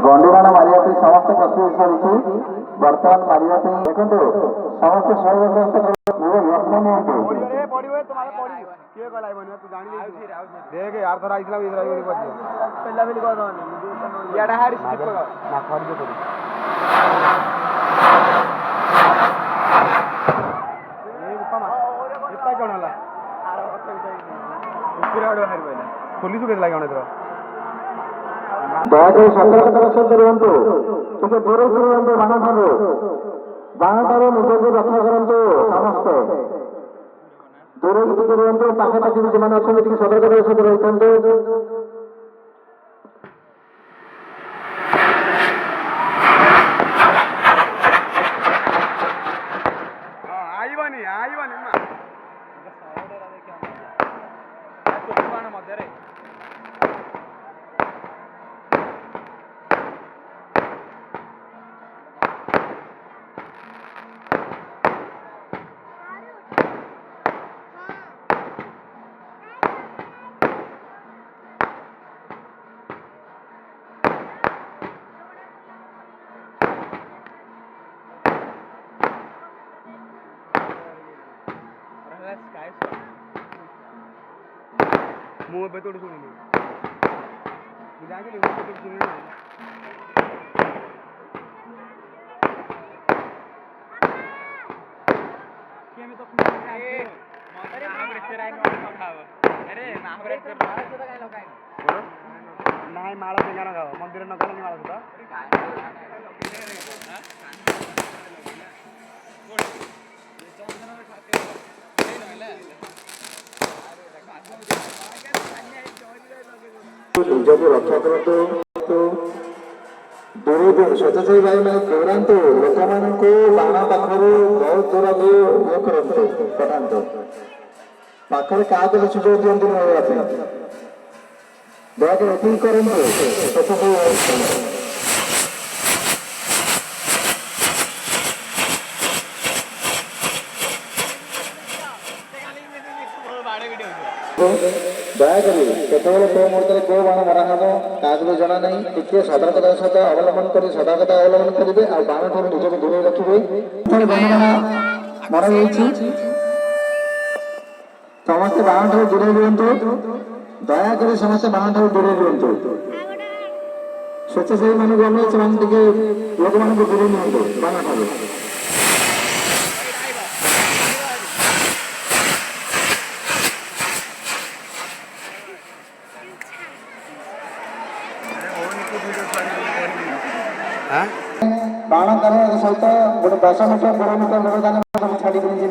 गंडीबाण मारिया समस्त प्रस्तुत सारी बर्तमान मारिया देखो समस्त सहयोग देख यार थोड़ा आइसला इधर आइबनी पड़ पहला भी लिखा दो याडा हारी स्किप करो ना खरी दे पड़ी ए उपमा इतना कोण हला पूरा आडो हारी पहला पुलिस के लागे ओने दयाकोरी सतर्कतार सहित रुहतु टे दूर रुहतु बाणठार निजक रक्षा करूँ समस्ते दूर रुहतु पाखापाखि जो अच्छा सतर्कतार सहित रही मुंह पे तोड़ सुनी जाके मुंह पे तोड़ सुनी के में तो अरे महाबळेश्वर आहे ना खाव अरे महाबळेश्वर माळा सुद्धा काय लोकांनी नाही माळा ते गाणं गाव मंदिर न गाणं माळा सुद्धा निजक रक्षा करूँ दूर स्वच्छाचारी भाई मैंने दौरातु लोक बाण पाखर बहुत दूर ये करूँ पठातु पाखे क्या सुजोग दिखती मारवाई दयाकोरी एति करूँ स्वच्छाचारी दयाकोरी केतवे कौ मुहूर्त कौ बाण मरा हम क्या जना नहीं टे सतर्कतार सहित अवलम्बन कर सतर्कता अवलम्बन करेंगे आ बाण ठार निजक दूर रखिए मरा समस्ते बाण ठार दूर रुहतु दयाकोरी समस्ते बाण ठार दूर रुहतु स्वेच्छासेवी मान गले से लोक मान दूर निहतु बाण ठार बाण कारण सहित गोटे 10 मीटर 12 मीटर व्यवधान छाड़ी जमी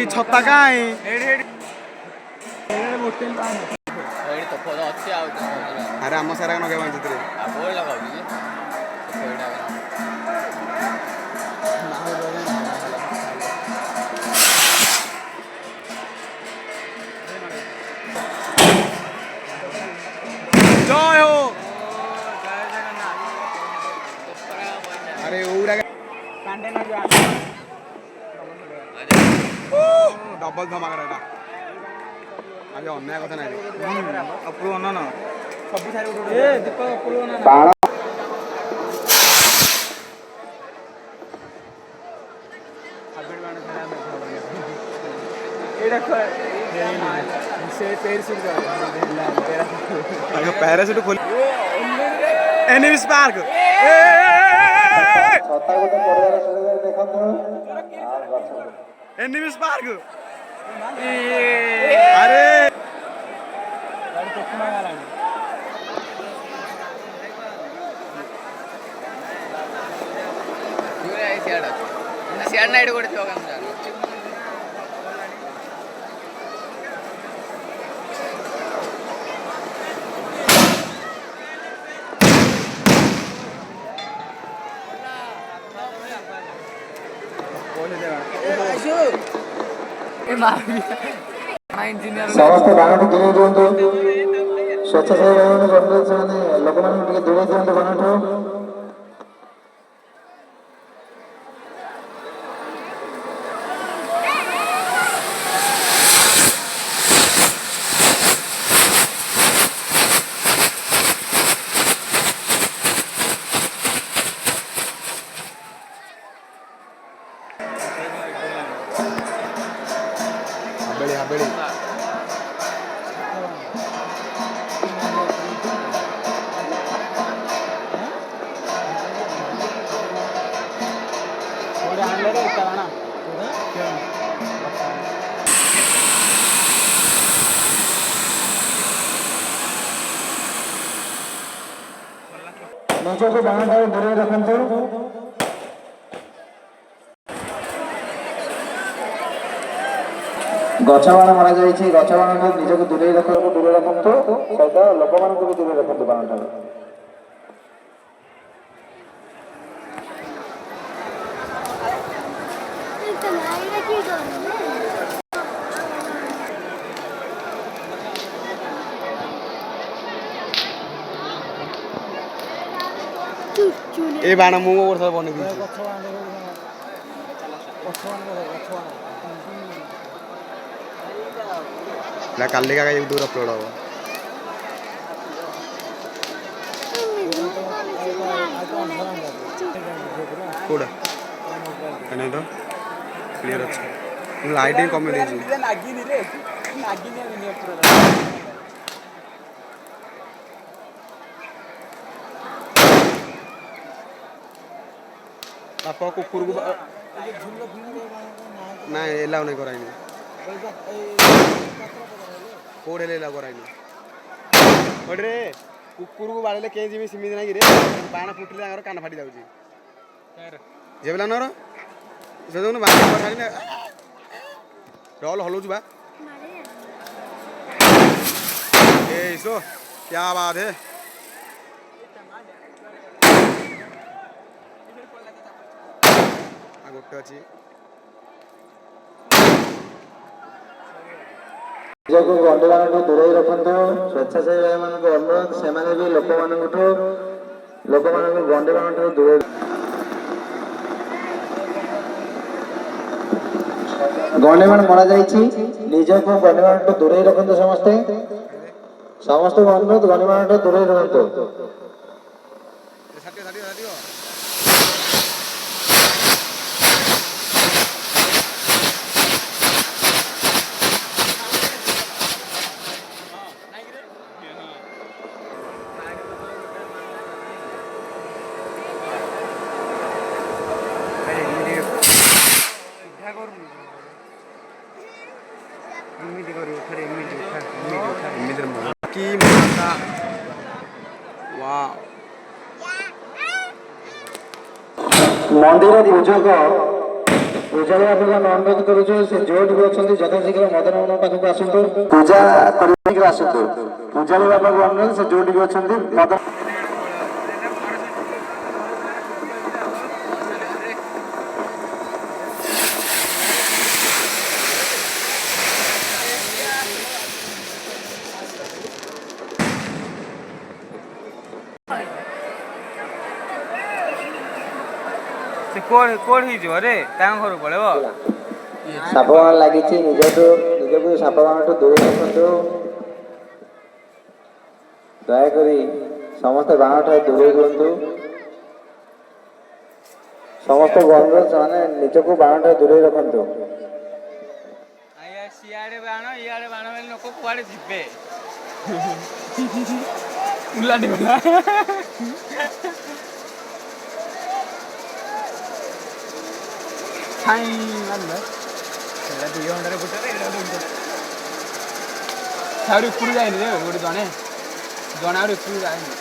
छता कहीं अरे आम सारा लगे जय हो अरे डबल धमाका आज अन्याय कथा ना अपू अन्न न पैराशूट खोल एनिमी स्पार्क एनिमी स्पार्क अरे सियाड़ नाइट को समस्त बाण दूर रुहतु स्वच्छाचारी भाई लोक मैंने दूर दिखाते बाण ହାବେଳି ହାବେଳି ନିଜକୁ ବାଣଠାରୁ ଦୂରେଇ ରଖନ୍ତୁ। ଗଛ ବାଣ ମରାଯାଇଛି, ଗଛ ବାଣଠାରୁ ନିଜକୁ ଦୂରେଇ ରଖନ୍ତୁ ସହିତ ଲୋକମାନଙ୍କୁ ବି ଦୂରେଇ ରଖନ୍ତୁ ବାଣଠାରୁ। ଏ ବାଣ ମୁଁ ଗୋଟେ ଥର ବନେଇ ଦେଇଛି ନା କାଲିକା ୟୁଟ୍ୟୁବରେ ଅପଲୋଡ଼ ହବ କୋଉଟା ନାଇଁ ତ କ୍ଲିୟର ଅଛି ମୁଁ ଲାଇଟ୍ ହିଁ କମେଇ ଦେଇଛି ବାପ କୁକୁରକୁ ନାଇଁ ଏଲାଉ ନାଇଁ କରାଇନି କୋଉଠି ହେଲେ ଏଲାଉ କରାଇନି କୋଉଠିରେ କୁକୁରକୁ ବାଡ଼େଇଲେ କେହି ଯିବି ସେମିତି ନାଇଁ କିରେ ବାଣ ଫୁଟିଲେ ତାଙ୍କର କାନ ଫାଟି ଯାଉଛି ଝିଅ ପିଲାଙ୍କର ସେ ଦେଖୁନୁ ବାଣ ଛାଡ଼ିଲେ ରଲ୍ ହଲଉଛୁ ବା ଏଇସୋ କ୍ୟା ବାତ ହେ ଗୋଟେ ଅଛି ନିଜକୁ ଗଣ୍ଡିବାଣଠୁ ଦୂରେଇ ରଖନ୍ତୁ। ସ୍ୱେଚ୍ଛାସେବୀ ଭାଇମାନଙ୍କୁ ଅନୁରୋଧ ସେମାନେ ବି ଲୋକମାନଙ୍କୁ ଗଣ୍ଡିବାଣଠାରୁ ଦୂରେଇ ଗଣ୍ଡିବାଣ ମରାଯାଇଛି ନିଜକୁ ଗଣ୍ଡିବାଣଠୁ ଦୂରେଇ ରଖନ୍ତୁ ସମସ୍ତଙ୍କୁ ଅନୁରୋଧ ଗଣ୍ଡିବାଣଠୁ ଦୂରେଇ ରୁହନ୍ତୁ। ମନ୍ଦିର ପୂଜକ ଅନୁରୋଧ କରୁଛୁ ସେ ଯୋଉଠି ବି ଅଛନ୍ତି ଯଥାଶୀଘ୍ର ମଦନ ମୋହନ ପାଖକୁ ଆସନ୍ତୁ ପୂଜା କରିକି ଆସନ୍ତୁ। ପୂଜାରୀ ବାପାଙ୍କୁ ଅନୁରୋଧ ସେ ଯୋଉଠି ବି ଅଛନ୍ତି ମଦନ କୋଡ୍ ହେଇଯିବ ରେ ତାଙ୍କ ଘରକୁ ପଳେଇବ ସାପ ବାଣ ଲାଗିଛି ନିଜକୁ ସାପ ବାଣଠୁ ଦୂରେଇ ରଖନ୍ତୁ। ଦୟାକରି ସମସ୍ତେ ବାଣଠାରୁ ଦୂରେଇ ରୁହନ୍ତୁ। ସମସ୍ତଙ୍କୁ ଅନୁରୋଧ ସେମାନେ ନିଜକୁ ବାଣଠାରୁ ଦୂରେଇ ରଖନ୍ତୁ। ସିଆଡେ ବାଣ ଇଆଡେ ବାଣ ହେଲେ ଲୋକ କୁଆଡେ ଯିବେ ଉଲାଟି ଗଲା ଛାଇ ମାରିଲା ସେଇଟା 2 ଘଣ୍ଟାରେ ଫୁଟେ ଆହୁରି ଉପରୁ ଯାଇନି ରେ ଗୋଟେ ଜଣେ ଆହୁରି ଉପରୁ ଯାଇନି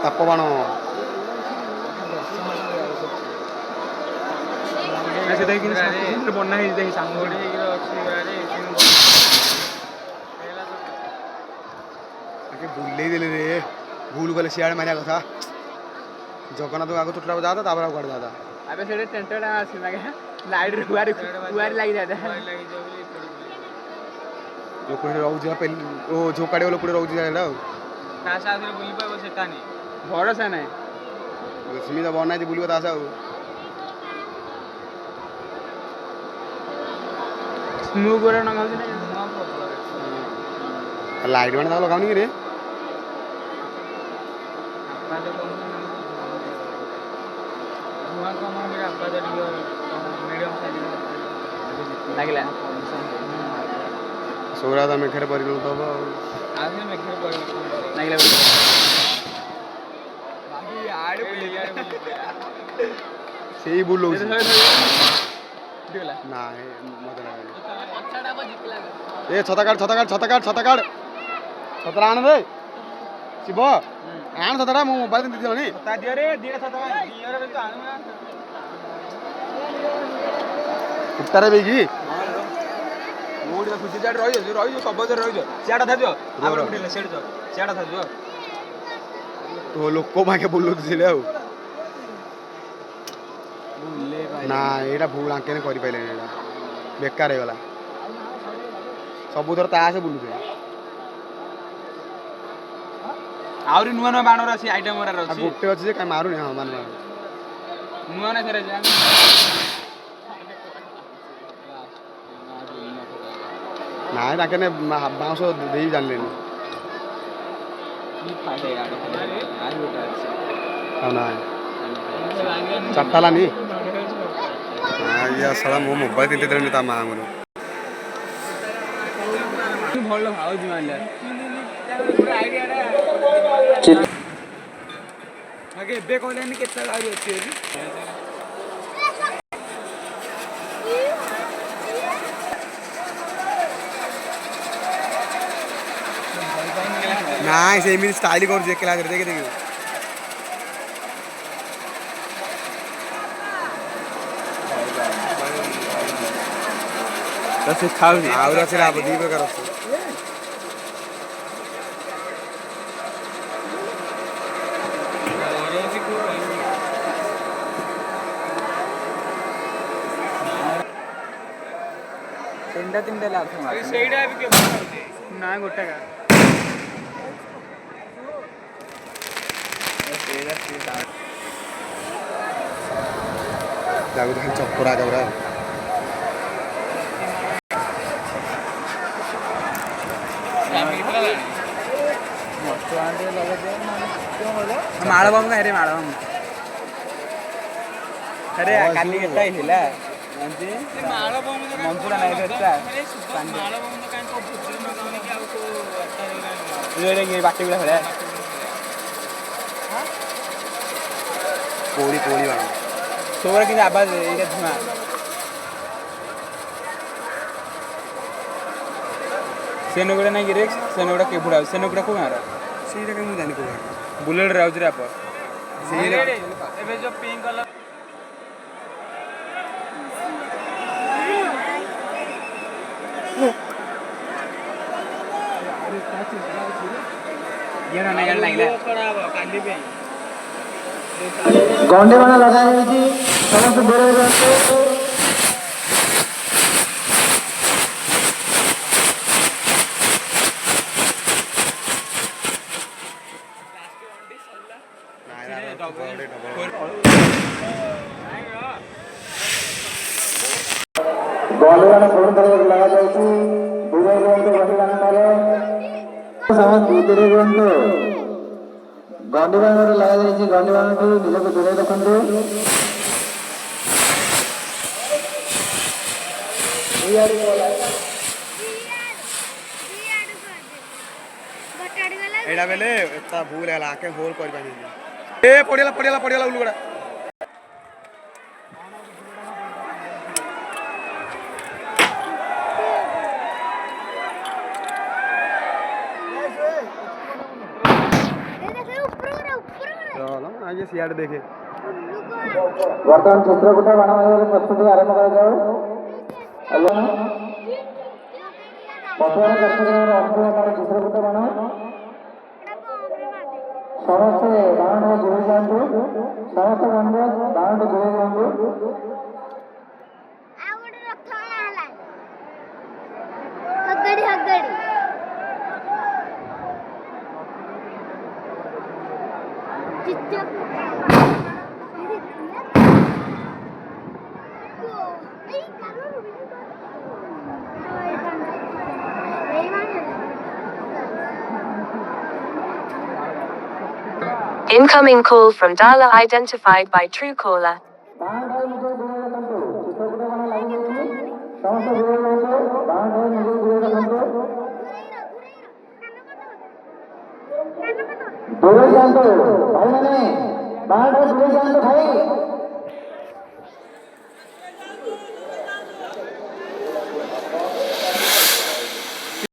ତାପ ବାଣ ବନା ହେଇଛି ସାଙ୍ଗ ବୁଲେଇ ଦେଲେ ରେ ଭୁଲ କଲେ ସିଆଡ଼େ ମାରିବା କଥା ଜଗନ୍ନାଥଙ୍କୁ ଆଗ ଚୁଟିଲା ଯାଆନ୍ତା ତାପରେ ଆଉ କୁଆଡ଼େ ଯାଆନ୍ତା ଏବେ ସେଠି ଟେଣ୍ଟଟା ଅଛି ଲାଇଟ୍ରେ କୁଆରି ଲାଗିଯାଏ ଲୋକଟେ ରହୁଛି ଓ ଝୋକାଡ଼ିବ ଲୋକଟେ ରହୁଛି ସେଇଟା ଆଉ ତା ସାଥିରେ ବୁଲି ପାରିବ ସେଟା ନାହିଁ ଭରସା ନାହିଁ ସେମିତି ବନାଇଛି ବୁଲିବ ତା ଆଉ ସ୍ନୁ ଗୋରା ନଗାଉଛି ନା ଲାଇଟ୍ ମାନେ ତାକୁ ଲଗାଉନି କି ରେ ଲାଗିଲା ସୌରା ତ ମେଘରେ ପରିଣତ ହବ ଆଉ ଲାଗିଲା ସେଇ ବୁଲଉଛି ଲାଗିଲା ନାଇଁ ମତେ ଲାଗୁନି ଏ ଛତା କାଢ ଛତା ଆଣ ରେ ଶିବ ଆଣ ଛତାଟା ମୁଁ ମୋବାଇଲ ଦେଇଦେଲଣି ତା ଦିହରେ ଦିଟା ଛତା ଦିହରେ ତ ଆଣୁ ନା କୁଟାରେ ବେଗି ମୁଁ ଗୋଟେ ଖୁସି ଚାଟ ରହିଯିବ ସବୁଥିରେ ରହିଯିବ ସିଆଡା ଥାଯିବ ଆମର ଉଠିଲେ ସିଆଡା ଥାଯିବ ତୋ ଲୋକ ପାଖେ ବୁଲୁଛି ସେଠି ଆଉ ନା ଏଇଟା ଭୁଲ ଆଙ୍କେନେ କରିପାରିଲେନି ଏଇଟା ବେକାର ହେଇଗଲା ସବୁଥର ତାସ ବୁଲୁଥିବେ ଆହୁରି ନୂଆ ନୂଆ ବାଣର ଅଛି ଆଇଟମ ଗୁରା ଆଉ ଅଛି ଗୋଟେ ଅଛି ଯେ କାଇଁ ମାରୁନି ହଁ ମାନ ନୂଆ ନା ଫେରେ ନାଇଁ ତାଙ୍କେ ବାଉଁଶ ଦେଇ ଜାଣିଲେନି ଆଉ ନାଇଁ ଚାରିଟା ହେଲାନି ସାରା ମୋ ମୋବାଇଲ ତିନି ଦେଲେନି ତା ମାଆଙ୍କର ଭଲ ହାଉଛି ମାଇଲା ଆগে ଏବେ କହିଲେନି କେତେ ଆହୁରି ଅଛି ବୋଲି ନାଇଁ ସେ ଏମିତି ଷ୍ଟାଇଲ କରୁଛି ଏକଲା ଦେଖି ଦେଖି ସେ ଖାଉଛି ଆହୁରି ଅଛି ଲାଭ ଦି ପ୍ରକାର ଅଛି ତିନିଟା ଲାଭ ସେଇଟା ନା ଗୋଟେ ଲାଗୁଛି ଖାଲି ଚପଡ଼ା ଚପଡ଼ା ମାଳ ବାବୁ କାହିଁରେ ମାଳ ବାବୁ ଆରେ କାଲି କେତେ ହେଇଥିଲା ମଞ୍ଚୁରା ନାଇଁ ବାଟି ଗୁଡ଼ା ଭଳିଆ କୋଳି ବାଣ ସବୁବେଳେ କିନ୍ତୁ ଆବାଜ ଏଇଟା ଧୂଆଁ ସେନଗୁଡ଼ା ନାଇଁ କି ରେ ସେନଗୁଡ଼ା କେ ବୁଡ଼ା ସେନଗୁଡ଼ା କୋଉ ଗାଁର ସେଇଟା କାଇଁ ମୁଁ ଜାଣି କୋଉ ବୁଲେଟ୍ରେ ଆଉଛି ରେ ଆପ ସେଇଟା ଏବେ ଯୋଉ ପିଙ୍କ କଲର ଗଣ୍ଡି ବାଣ ଲଗାଯାଇଛି ସମସ୍ତେ ଦୂରରେ ରୁହନ୍ତୁ ଗଣ୍ଡି ବାଣ ସବୁଠାରେ ଲଗାଯାଇଛି ଦୂରରେ ରୁହନ୍ତୁ ଗଣ୍ଡି ବାଣ ଠାରେ ସମସ୍ତେ ଦୂରରେ ରୁହନ୍ତୁ ଗଣ୍ଡି ବାଣ ଲଗାଯାଇଛି ଗଣ୍ଡି ବାଣଠୁ ନିଜକୁ ଦୂରେଇ ରଖନ୍ତୁ ଏଇଟା ବେଲେ ତା ଭୁଲ ହେଲା ଆକେ ହୋଲ କରିପାରିନି ଏ ପଡ଼ିଗଲା ଉଲୁଗୁଡ଼ା ଆगे सियाड़े देखे ବର୍ତ୍ତମାନ ଚିତ୍ରକୂଟ ବାଣ ମାରିବାର ପ୍ରସ୍ତୁତି ଆରମ୍ଭ କରାଯାଉ ବର୍ତ୍ତମାନ ଦର୍ଶକଙ୍କର ଅନ୍ତର ଚିତ୍ରକୂଟ ବାଣ ସମସ୍ତେ ବାଣକୁ ଦୂରେଇ ଯାଆନ୍ତୁ ସମସ୍ତ ବାଣକୁ ଦୂରେଇ ଯାଆନ୍ତୁ Incoming call from dialer identified by Truecaller. दूर जान दो भाई, मैंने बाहर दूर जान दो भाई।